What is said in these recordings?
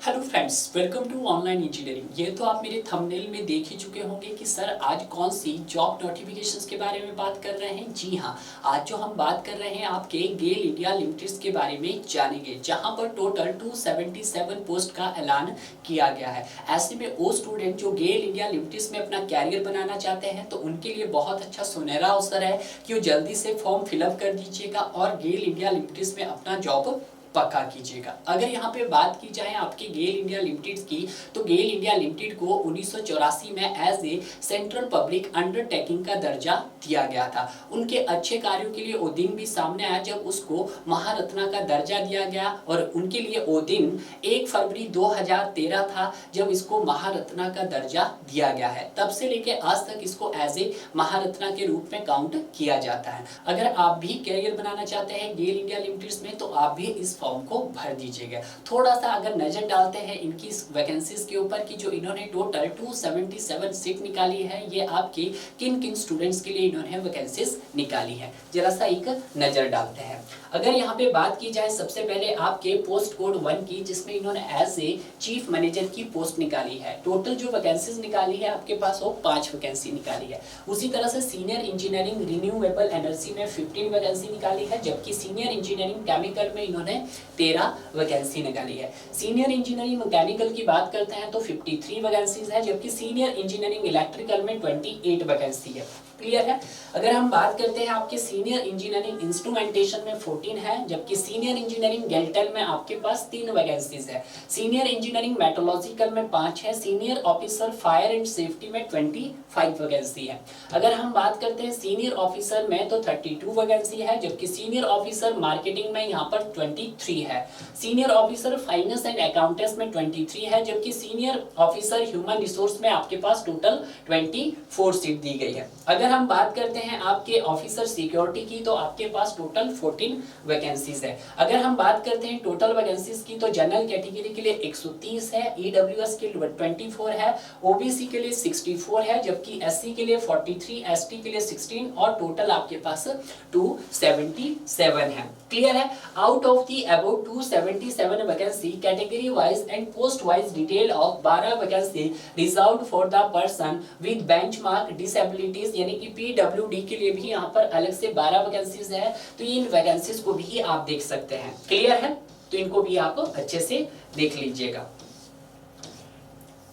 Hello friends, welcome to online engineering. ये तो आप मेरे थंबनेल में देख ही चुके होंगे कि सर आज कौन सी जॉब नोटिफिकेशंस के बारे में बात कर रहे हैं। जी हाँ, आज जो हम बात कर रहे हैं आपके गेल इंडिया लिमिटेड के बारे में जानेंगे, जहां पर टोटल 277 पोस्ट का ऐलान किया गया है। ऐसे में वो स्टूडेंट जो गेल इंडिया लिमिटेड में अपना कैरियर बनाना चाहते हैं तो उनके लिए बहुत अच्छा सुनहरा अवसर है कि वो जल्दी से फॉर्म फिलअप कर दीजिएगा और गेल इंडिया लिमिटेड में अपना जॉब पक्का कीजिएगा। अगर यहाँ पे बात की जाए आपके गेल इंडिया लिमिटेड की, तो गेल इंडिया लिमिटेड को 1984 में as a central public undertaking का दर्जा दिया गया था। उनके अच्छे कार्यों के लिए वो दिन भी सामने आया जब उसको महारत्ना का दर्जा दिया गया, और उनके लिए वो दिन 1 फरवरी 2013 था जब इसको महारत्ना का दर्जा दिया गया है। तब से लेके आज तक इसको एज ए महारत्ना के रूप में काउंट किया जाता है। अगर आप भी करियर बनाना चाहते हैं गेल इंडिया लिमिटेड में तो आप भी इस फॉर्म को भर दीजिएगा। थोड़ा सा अगर नजर डालते हैं इनकी वैकेंसीज के ऊपर कि जो इन्होंने टोटल 277 सीट निकाली है, ये आपके किन किन स्टूडेंट्स के लिए इन्होंने वैकेंसीज निकाली है, जरा सा एक नजर डालते हैं। अगर यहाँ पे बात की जाए सबसे पहले आपके पोस्ट कोड 1 की, जिसमें इन्होंने एज ए चीफ मैनेजर की पोस्ट निकाली है। टोटल जो वैकेंसीज निकाली है आपके पास वो 5 वैकेंसी निकाली है। उसी तरह से सीनियर इंजीनियरिंग रिन्यूएबल एनर्जी में 15 वैकेंसी निकाली है, जबकि सीनियर इंजीनियरिंग केमिकल में इन्होंने 13 वैकेंसी निकाली है। सीनियर इंजीनियरिंग मैकेनिकल की बात करते हैं तो 53 वैकेंसीज है, जबकि सीनियर इंजीनियरिंग इलेक्ट्रिकल में 28 वैकेंसी है। क्लियर है। अगर हम बात करते हैं आपके सीनियर इंजीनियरिंग इंस्ट्रूमेंटेशन में 14 है, जबकि सीनियर इंजीनियरिंग गेल्टेल में आपके पास 3 वैकेंसीज है। सीनियर इंजीनियरिंग मेट्रोलॉजिकल में 5 है। Senior officer fire and safety में 25 वैकेंसी है। अगर हम बात करते हैं सीनियर ऑफिसर में तो 32 वैकेंसी है, जबकि सीनियर ऑफिसर मार्केटिंग में यहाँ पर 23 है। Senior officer finance and accountants में 23 है, जबकि सीनियर ऑफिसर ह्यूमन रिसोर्स में आपके पास टोटल 24 सीट दी गई है। अगर हम बात करते हैं आपके ऑफिसर सिक्योरिटी की तो आपके पास टोटल 14 वैकेंसीज है। अगर हम बात करते हैं टोटल वैकेंसीज की तो जनरल कैटेगरी के लिए 130 है, ईडब्ल्यूएस के लिए 24 है, ओबीसी के लिए 64 है, जबकि एससी के लिए 43, एसटी के लिए 16 और टोटल आपके पास 277 है। क्लियर है। Out of the about 277 vacancy category wise and post wise detail of 12 vacancy reserved for the person with benchmark disabilities, यानी कि पीडब्ल्यूडी के लिए भी यहाँ पर अलग से 12 वैकेंसीज है। तो इन वैकेंसीज को भी आप देख सकते हैं। क्लियर है, तो इनको भी आप अच्छे से देख लीजिएगा।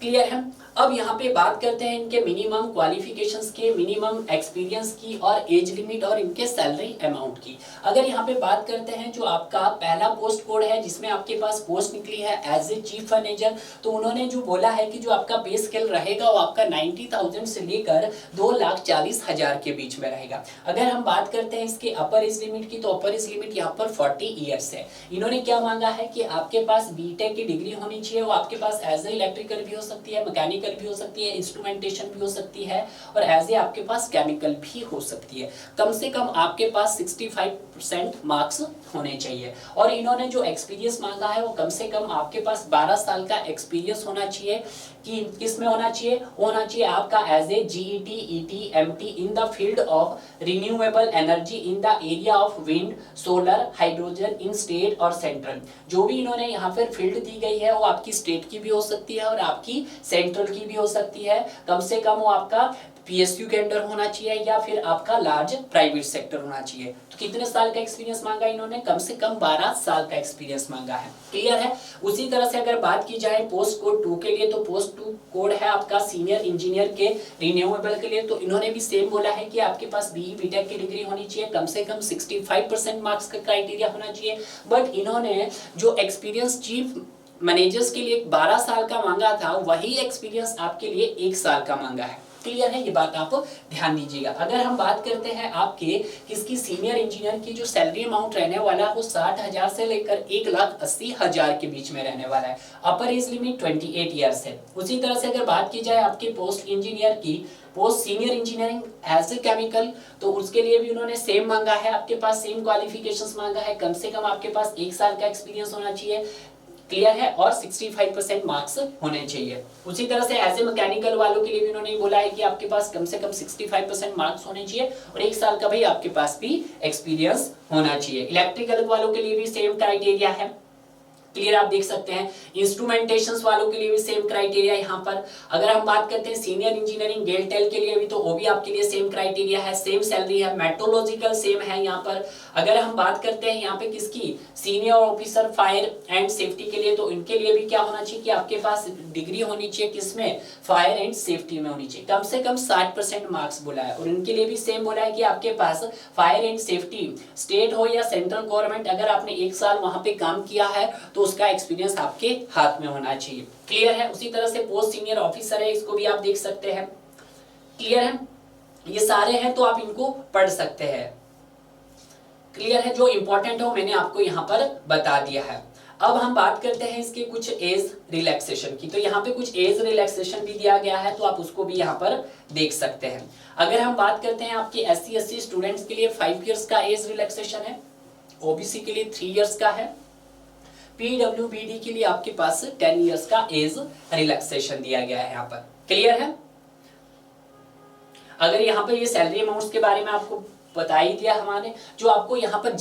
क्लियर है। अब यहाँ पे बात करते हैं इनके मिनिमम क्वालिफिकेशंस के, मिनिमम एक्सपीरियंस की और एज लिमिट और इनके सैलरी अमाउंट की। अगर यहाँ पे बात करते हैं जो आपका पहला पोस्ट कोड है जिसमें आपके पास पोस्ट निकली है एज ए चीफ मैनेजर, तो उन्होंने जो बोला है कि जो आपका पे स्केल रहेगा वो आपका 90,000 से लेकर 2,40,000 के बीच में रहेगा। अगर हम बात करते हैं इसके अपर एज लिमिट की तो अपर एज लिमिट यहाँ पर 40 ईयर्स है। इन्होंने क्या मांगा है कि आपके पास बीटेक की डिग्री होनी चाहिए, वो आपके पास एज ए इलेक्ट्रिकल भी हो सकती है, मैकेनिकल भी हो सकती है, इंस्ट्रूमेंटेशन भी हो सकती है और एज ए आपके पास केमिकल भी हो सकती है। कम से कम आपके पास 65% मार्क्स होने चाहिए। और इन्होंने जो एक्सपीरियंस मांगा है वो कम से कम आपके पास 12 साल का एक्सपीरियंस होना चाहिए। कि किस में होना चाहिए? होना चाहिए आपका as a GET, ET, MT in the field of renewable energy in the area of wind, solar, hydrogen in state और सेंट्रल। जो भी इन्होंने यहाँ पर फील्ड दी गई है वो आपकी स्टेट की भी हो सकती है और आपकी सेंट्रल की भी हो सकती है। कम से कम वो आपका पीएसयू के अंडर होना चाहिए या फिर आपका लार्ज प्राइवेट सेक्टर होना चाहिए। तो कितने साल का एक्सपीरियंस मांगा इन्होंने? कम से कम 12 साल का एक्सपीरियंस मांगा है। क्लियर है। उसी तरह से अगर बात की जाए पोस्ट कोड 2 के लिए, तो पोस्ट 2 कोड है आपका सीनियर इंजीनियर के रिन्यूएबल के लिए। तो इन्होंने भी सेम बोला है कि आपके पास बीई बीटेक की डिग्री होनी चाहिए, कम से कम 65% मार्क्स का क्राइटेरिया होना चाहिए। बट इन्होंने जो एक्सपीरियंस चीफ मैनेजर्स के लिए 12 साल का मांगा था, वही एक्सपीरियंस आपके लिए 1 साल का मांगा है। क्लियर है, ये बात आप ध्यान दीजिएगा। अगर हम बात करते हैं आपके किसकी सीनियर इंजीनियर की, जो सैलरी अमाउंट रहने वाला है वो 60,000 से लेकर 1,80,000 के बीच में रहने वाला है। अपर एज लिमिट 28 ईयर्स है। उसी तरह से अगर बात की जाए आपके पोस्ट इंजीनियर की, post senior engineering as a chemical, तो उसके लिए भी उन्होंने सेम मांगा है, आपके पास सेम क्वालिफिकेशंस मांगा है। कम से कम आपके पास 1 साल का एक्सपीरियंस होना चाहिए। क्लियर है। और 65% मार्क्स होने चाहिए। उसी तरह से एज ए मैकेनिकल वालों के लिए भी उन्होंने बोला है कि आपके पास कम से कम 65% मार्क्स होने चाहिए और 1 साल का भाई आपके पास भी एक्सपीरियंस होना चाहिए। इलेक्ट्रिकल वालों के लिए भी सेम क्राइटेरिया है। क्लियर, आप देख सकते हैं। इंस्ट्रूमेंटेशंस वालों के लिए भी सेम क्राइटेरिया यहाँ पर। अगर हम बात करते हैं सीनियर इंजीनियरिंग गेल टेल के लिए भी, तो वो भी आपके लिए सेम क्राइटेरिया है, सेम सैलरी है। मेट्रोलॉजिकल सेम है यहाँ पर। अगर हम बात करते हैं यहाँ पे किसकी, senior officer fire and safety के लिए, तो इनके लिए भी क्या होना चाहिए कि आपके पास डिग्री होनी चाहिए किसमें, फायर एंड सेफ्टी में होनी चाहिए, कम से कम 60% मार्क्स बोला है। और इनके लिए भी सेम बोला है कि आपके पास फायर एंड सेफ्टी स्टेट हो या सेंट्रल गवर्नमेंट, अगर आपने 1 साल वहां पे काम किया है तो उसका एक्सपीरियंस आपके हाथ में होना चाहिए। क्लियर है। उसी तरह से पोस्ट सीनियर ऑफिसर है, इसको भी आप देख सकते हैं। क्लियर है, ये सारे हैं तो आप इनको पढ़ सकते हैं। क्लियर है, जो इंपॉर्टेंट हो मैंने आपको यहाँ पर बता दिया है। अब हम बात करते हैं इसके कुछ एज रिलैक्सेशन की। तो यहाँ पे कुछ एज रिलैक्सेशन भी दिया गया है, तो आप उसको भी यहाँ पर देख सकते हैं। अगर हम बात करते हैं आपके SC SC स्टूडेंट्स के लिए 5 इयर्स का एज रिलैक्सेशन है, OBC के लिए 3 इयर्स का है, PWBD के लिए आपके पास 10 इयर्स का एज रिलैक्सेशन दिया गया है यहाँ पर। क्लियर है। अगर यहाँ पर ये सैलरी अमाउंट्स के बारे में आपको बता ही दिया हमारे, जो आपको यहाँ पर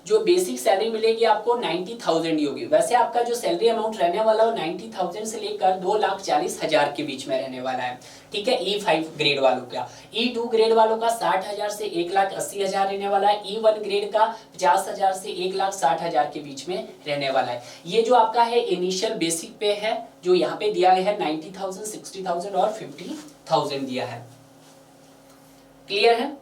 जो बेसिक सैलरी मिलेगी आपको 90,000 ही होगी। वैसे आपका जो सैलरी अमाउंट रहने वाला है 90,000 से लेकर 2,40,000 के बीच में रहने वाला है। ठीक है, E5 ग्रेड वालों का। E2 ग्रेड वालों का 60,000 से 1,80,000 रहने वाला है। E1 ग्रेड का 50,000 से 1,60,000 के बीच में रहने वाला है। ये जो आपका है इनिशियल बेसिक पे है, जो यहाँ पे दिया गया है 90,000, 60,000 और 50,000 दिया है। क्लियर है।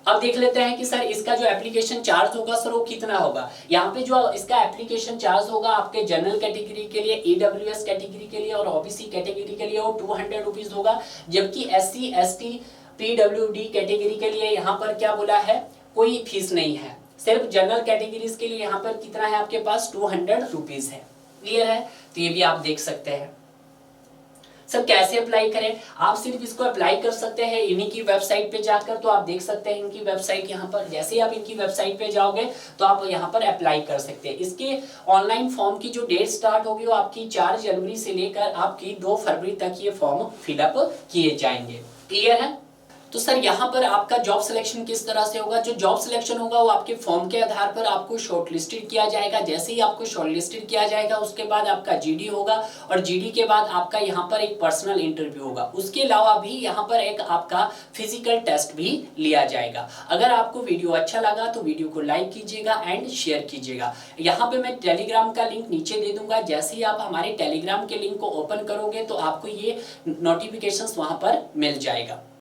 अब देख लेते हैं कि सर इसका जो एप्लीकेशन चार्ज होगा सर वो कितना होगा। यहाँ पे जो इसका एप्लीकेशन चार्ज होगा आपके जनरल कैटेगरी के लिए, EWS कैटेगरी के लिए और OBC कैटेगरी के लिए वो 200 रुपीज होगा। जबकि SC ST PWD कैटेगरी के लिए यहाँ पर क्या बोला है, कोई फीस नहीं है। सिर्फ जनरल कैटेगरीज के लिए यहाँ पर कितना है आपके पास, 200 रुपीज है। क्लियर है, तो ये भी आप देख सकते हैं। सर कैसे अप्लाई करें, आप सिर्फ इसको अप्लाई कर सकते हैं इन्हीं की वेबसाइट पे जाकर। तो आप देख सकते हैं इनकी वेबसाइट यहाँ पर। जैसे ही आप इनकी वेबसाइट पे जाओगे तो आप यहाँ पर अप्लाई कर सकते हैं। इसके ऑनलाइन फॉर्म की जो डेट स्टार्ट होगी वो आपकी 4 जनवरी से लेकर आपकी 2 फरवरी तक ये फॉर्म फिलअप किए जाएंगे। क्लियर है। तो सर यहाँ पर आपका जॉब सिलेक्शन किस तरह से होगा, जो जॉब सिलेक्शन होगा वो आपके फॉर्म के आधार पर आपको शॉर्टलिस्टेड किया जाएगा। जैसे ही आपको शॉर्टलिस्टेड किया जाएगा उसके बाद आपका GD होगा और GD के बाद आपका यहाँ पर एक पर्सनल इंटरव्यू होगा। उसके अलावा भी यहाँ पर एक आपका फिजिकल टेस्ट भी लिया जाएगा। अगर आपको वीडियो अच्छा लगा तो वीडियो को लाइक कीजिएगा एंड शेयर कीजिएगा। यहाँ पे मैं टेलीग्राम का लिंक नीचे दे दूंगा। जैसे ही आप हमारे टेलीग्राम के लिंक को ओपन करोगे तो आपको ये नोटिफिकेशन वहां पर मिल जाएगा।